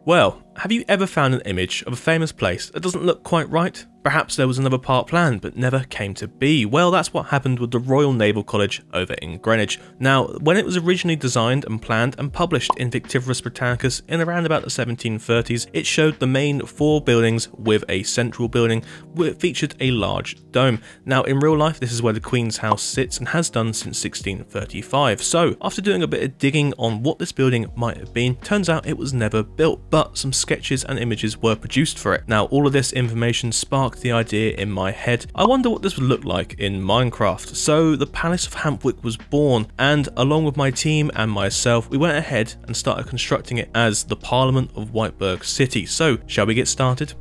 Well, have you ever found an image of a famous place that doesn't look quite right? Perhaps there was another part planned but never came to be. Well, that's what happened with the Royal Naval College over in Greenwich. Now, when it was originally designed and planned and published in Victivus Britannicus in around about the 1730s, it showed the main 4 buildings with a central building which featured a large dome. Now, in real life, this is where the Queen's House sits and has done since 1635. So, after doing a bit of digging on what this building might have been, turns out it was never built, but some sketches and images were produced for it. Now, all of this information sparked the idea in my head. I wonder what this would look like in Minecraft. So the Palace of Hampwick was born, and along with my team and myself, we went ahead and started constructing it as the Parliament of Whiteburg City. So shall we get started?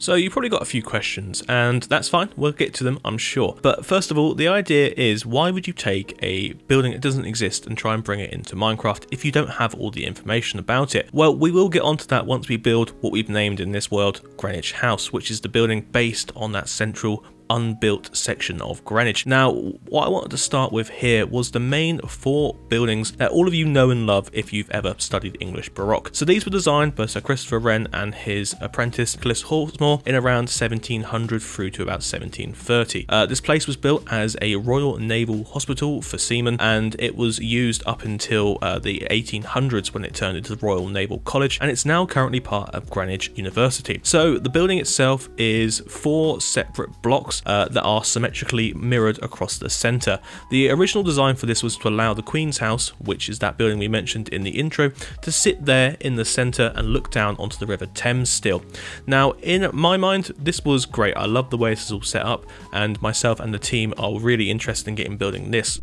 So you probably got a few questions, and that's fine, we'll get to them, I'm sure. But first of all, the idea is, why would you take a building that doesn't exist and try and bring it into Minecraft if you don't have all the information about it? Well, we will get onto that once we build what we've named in this world Greenwich House, which is the building based on that central unbuilt section of Greenwich. Now, what I wanted to start with here was the main 4 buildings that all of you know and love if you've ever studied English Baroque. So these were designed by Sir Christopher Wren and his apprentice Hawksmoor in around 1700 through to about 1730. This place was built as a Royal Naval Hospital for seamen, and it was used up until the 1800s when it turned into the Royal Naval College, and it's now currently part of Greenwich University. So the building itself is 4 separate blocks that are symmetrically mirrored across the centre. The original design for this was to allow the Queen's House, which is that building we mentioned in the intro, to sit there in the centre and look down onto the River Thames still. Now, in my mind, this was great. I love the way this is all set up, and myself and the team are really interested in getting building this.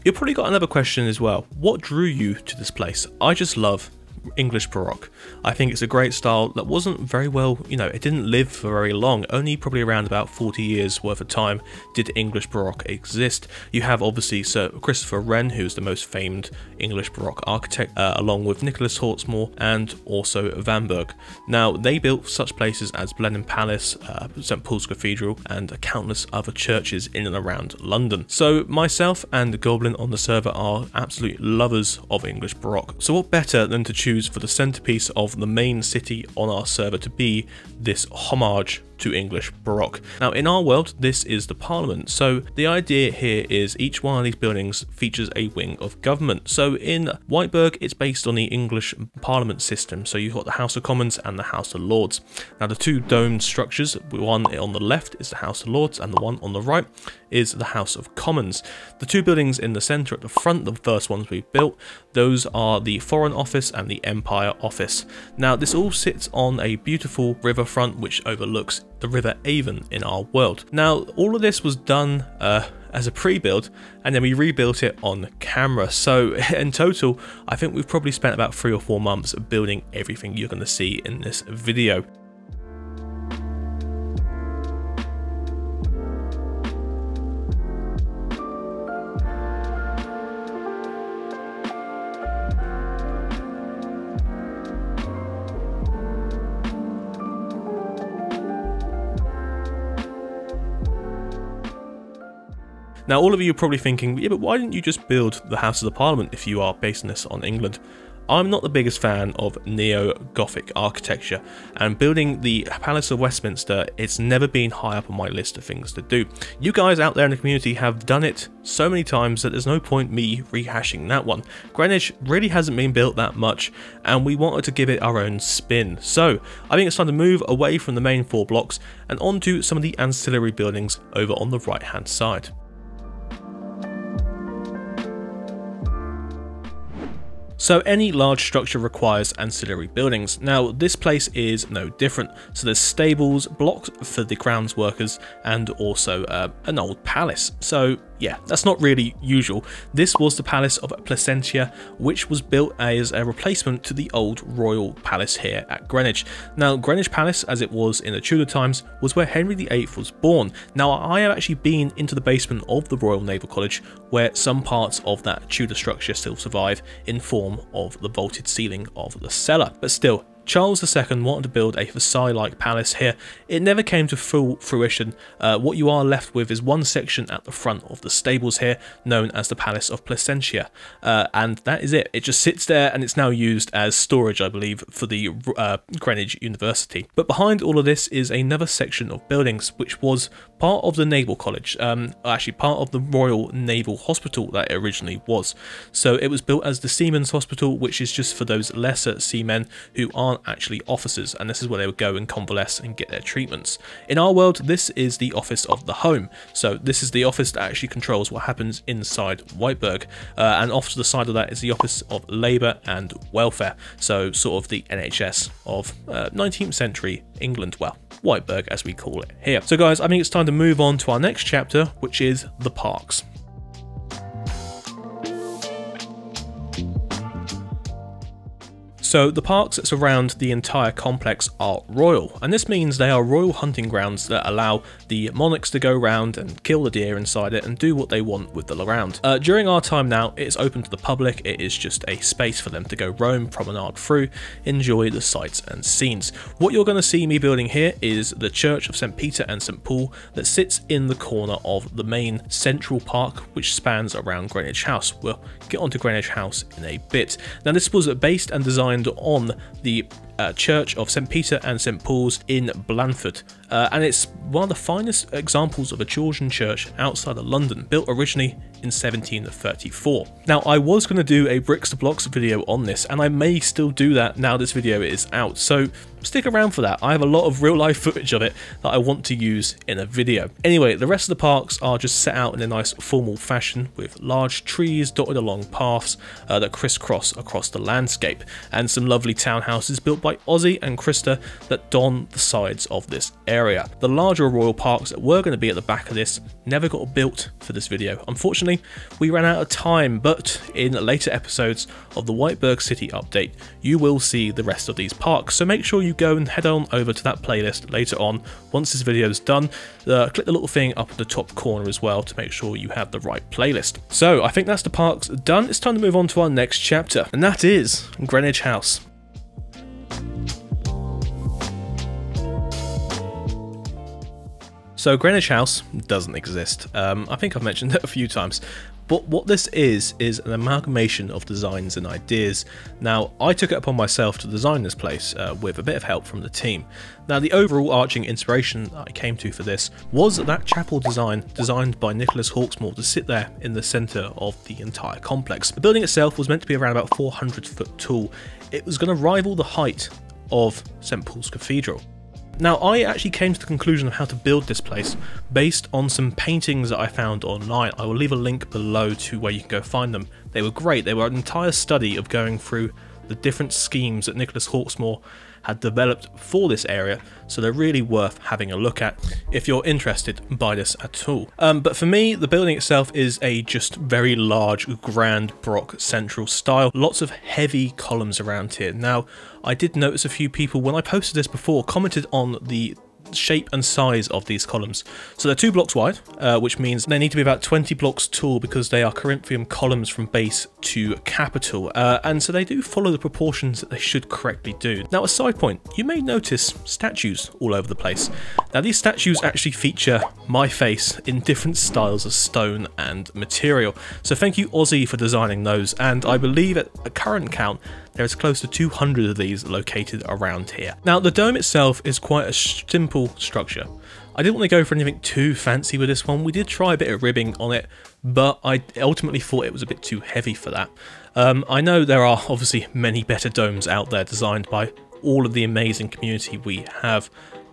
You've probably got another question as well. What drew you to this place? I just love English Baroque. I think it's a great style that wasn't very well, it didn't live for very long. Only probably around about 40 years worth of time did English Baroque exist. You have obviously Sir Christopher Wren, who's the most famed English Baroque architect, along with Nicholas Hawksmoor and also Vanberg. Now, they built such places as Blenheim Palace, St Paul's Cathedral, and countless other churches in and around London. So myself and the Goblin on the server are absolute lovers of English Baroque. So what better than to choose for the centerpiece of the main city on our server to be this homage to English Baroque. Now, in our world, this is the Parliament. So the idea here is each one of these buildings features a wing of government. So in Whiteburg, it's based on the English Parliament system. So you've got the House of Commons and the House of Lords. Now, the 2 domed structures, one on the left is the House of Lords and the one on the right is the House of Commons. The 2 buildings in the centre at the front, the first ones we've built, those are the Foreign Office and the Empire Office. Now, this all sits on a beautiful riverfront which overlooks the River Avon in our world. Now, all of this was done as a pre-build, and then we rebuilt it on camera. So in total, I think we've probably spent about 3 or 4 months building everything you're going to see in this video. Now, all of you are probably thinking, yeah, but why didn't you just build the House of the Parliament if you are basing this on England? I'm not the biggest fan of neo-Gothic architecture, and building the Palace of Westminster, it's never been high up on my list of things to do. You guys out there in the community have done it so many times that there's no point me rehashing that one. Greenwich really hasn't been built that much, and we wanted to give it our own spin. So I think it's time to move away from the main 4 blocks and onto some of the ancillary buildings over on the right hand side. So any large structure requires ancillary buildings. Now, this place is no different. So there's stables, blocks for the crown's workers, and also an old palace. So Yeah, that's not really usual. This was the Palace of Placentia, which was built as a replacement to the old royal palace here at Greenwich. Now, Greenwich Palace, as it was in the Tudor times, was where Henry VIII was born. Now, I have actually been into the basement of the Royal Naval College, where some parts of that Tudor structure still survive in form of the vaulted ceiling of the cellar. But still, Charles II wanted to build a Versailles-like palace here. It never came to full fruition. What you are left with is one section at the front of the stables here, known as the Palace of Placentia, and that is it. It just sits there, and it's now used as storage, I believe, for the Greenwich University. But behind all of this is another section of buildings, which was part of the Naval College, actually part of the Royal Naval Hospital that it originally was. So it was built as the Seamen's Hospital, which is just for those lesser seamen who aren't actually officers, and this is where they would go and convalesce and get their treatments. In our world, this is the office of the home, so this is the office that actually controls what happens inside Whiteburg, and off to the side of that is the office of labour and welfare, so sort of the NHS of 19th century England, well, Whiteburg as we call it here. So guys, I think it's time to move on to our next chapter, which is the parks. So the parks that surround the entire complex are royal, and this means they are royal hunting grounds that allow the monarchs to go around and kill the deer inside it and do what they want with the ground. During our time now, it is open to the public. It is just a space for them to go roam, promenade through, enjoy the sights and scenes. What you're going to see me building here is the Church of St. Peter and St. Paul that sits in the corner of the main central park, which spans around Greenwich House. We'll get onto Greenwich House in a bit. Now, this was based and designed on the Church of St. Peter and St. Paul's in Blandford, and it's one of the finest examples of a Georgian church outside of London, built originally in 1734. Now, I was going to do a bricks to blocks video on this, and I may still do that now this video is out, so stick around for that. I have a lot of real life footage of it that I want to use in a video. Anyway, the rest of the parks are just set out in a nice formal fashion, with large trees dotted along paths that crisscross across the landscape, and some lovely townhouses built by Ozzy and Krista that don the sides of this area. The larger royal parks that were going to be at the back of this never got built for this video. Unfortunately, we ran out of time, but in later episodes of the Whiteburg City update, you will see the rest of these parks, so make sure you go and head on over to that playlist later on once this video is done. Click the little thing up at the top corner as well to make sure you have the right playlist. So I think that's the parks done. It's time to move on to our next chapter, and that is Greenwich House. So Greenwich House doesn't exist. I think I've mentioned it a few times, but what this is an amalgamation of designs and ideas. Now, I took it upon myself to design this place with a bit of help from the team. Now, the overall arching inspiration that I came to for this was that chapel design designed by Nicholas Hawksmoor to sit there in the centre of the entire complex. The building itself was meant to be around about 400 foot tall. It was going to rival the height of St. Paul's Cathedral. Now, I actually came to the conclusion of how to build this place based on some paintings that I found online. I will leave a link below to where you can go find them. They were great. They were an entire study of going through the different schemes that Nicholas Hawksmoor had developed for this area, so they're really worth having a look at if you're interested by this at all. But for me, the building itself is a just very large, grand Baroque central style. Lots of heavy columns around here. Now, I did notice a few people, when I posted this before, commented on the shape and size of these columns. So they're 2 blocks wide, which means they need to be about 20 blocks tall because they are Corinthian columns from base to capital, and so they do follow the proportions that they should correctly do. Now, a side point, you may notice statues all over the place. Now, these statues actually feature my face in different styles of stone and material, so thank you Ozzy for designing those, and I believe at a current count there is close to 200 of these located around here. Now, the dome itself is quite a simple structure. I didn't want to go for anything too fancy with this one. We did try a bit of ribbing on it, but I ultimately thought it was a bit too heavy for that. I know there are obviously many better domes out there designed by all of the amazing community we have,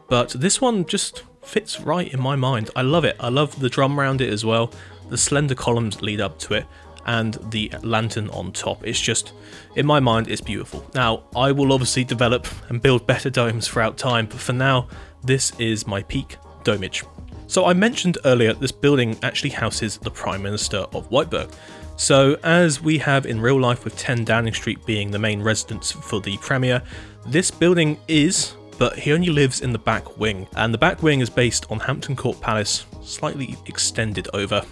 but this one just fits right in my mind. I love it. I love the drum around it as well. The slender columns lead up to it, and the lantern on top. It's just, in my mind, it's beautiful. Now, I will obviously develop and build better domes throughout time, but for now, this is my peak domage. So I mentioned earlier this building actually houses the Prime Minister of Whiteburg. So as we have in real life with 10 Downing Street being the main residence for the Premier, this building is, but he only lives in the back wing. And the back wing is based on Hampton Court Palace, slightly extended over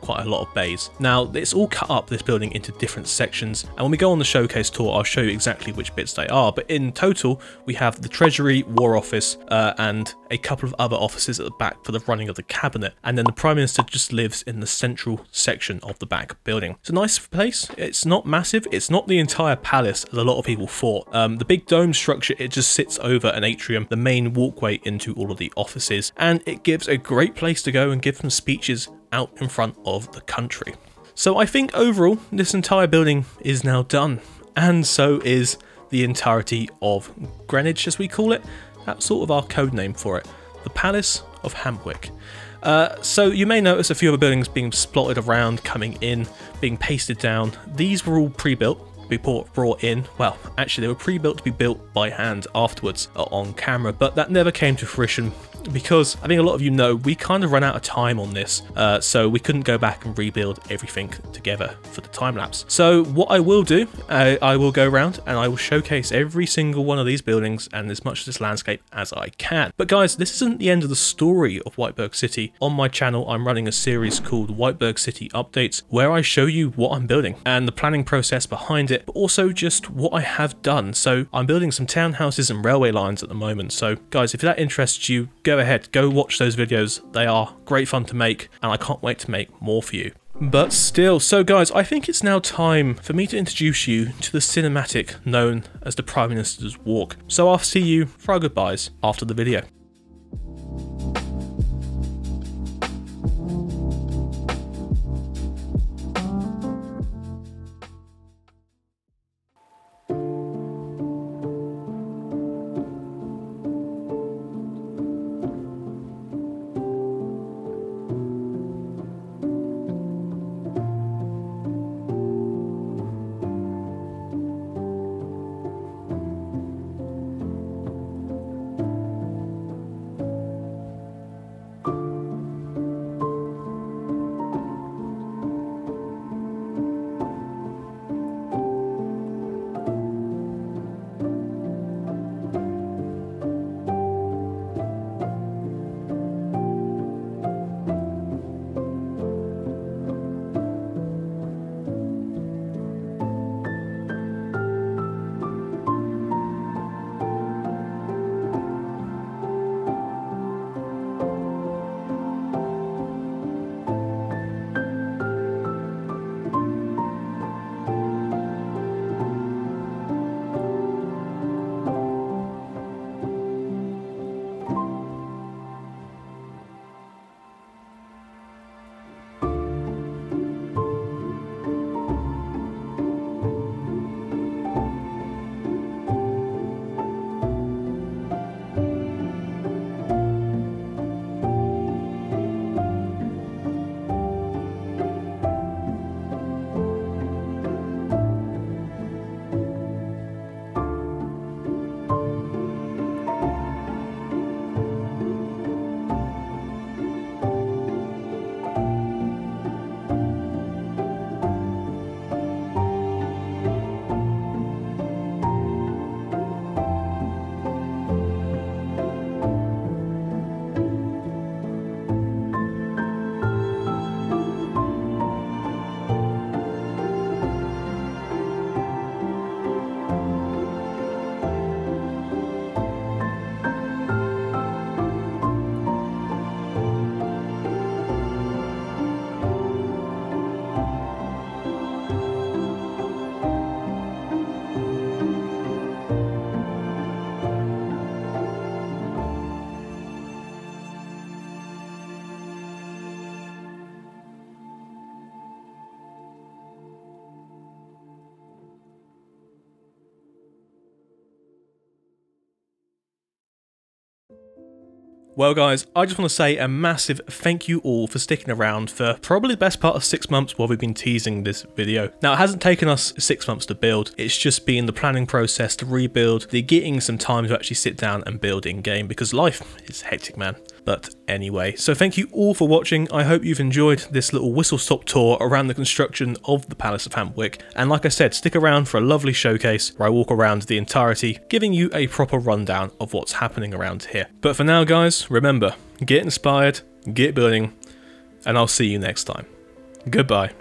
quite a lot of bays. Now it's all cut up, this building, into different sections, and when we go on the showcase tour I'll show you exactly which bits they are, but in total we have the Treasury, War Office and a couple of other offices at the back for the running of the cabinet, and then the Prime Minister just lives in the central section of the back building. It's a nice place, it's not massive, it's not the entire palace as a lot of people thought. The big dome structure, it just sits over an atrium, the main walkway into all of the offices, and it gives a great place to go and give some speeches out in front of the country. So I think overall this entire building is now done, and so is the entirety of Greenwich, as we call it. That's sort of our code name for it, the Palace of Hampwick. So you may notice a few other buildings being splotted around, coming in, being pasted down. These were all pre-built, brought in. Well, actually they were pre-built to be built by hand afterwards on camera, but that never came to fruition because I think a lot of you know we kind of ran out of time on this, so we couldn't go back and rebuild everything together for the time lapse. So what I will do, I will go around and I will showcase every single one of these buildings and as much of this landscape as I can. But guys, this isn't the end of the story of Whiteburg City. On my channel I'm running a series called Whiteburg City Updates, where I show you what I'm building and the planning process behind it, but also just what I have done. So I'm building some townhouses and railway lines at the moment, so guys, if that interests you, go ahead, go watch those videos. They are great fun to make and I can't wait to make more for you. But still, so guys, I think it's now time for me to introduce you to the cinematic known as the Prime Minister's Walk. So I'll see you for our goodbyes after the video. Well guys, I just want to say a massive thank you all for sticking around for probably the best part of 6 months while we've been teasing this video. Now it hasn't taken us 6 months to build, it's just been the planning process to rebuild, the getting some time to actually sit down and build in game because life is hectic, man. But anyway, so thank you all for watching. I hope you've enjoyed this little whistle-stop tour around the construction of the Palace of Hampwick. And like I said, stick around for a lovely showcase where I walk around the entirety, giving you a proper rundown of what's happening around here. But for now, guys, remember, get inspired, get building, and I'll see you next time. Goodbye.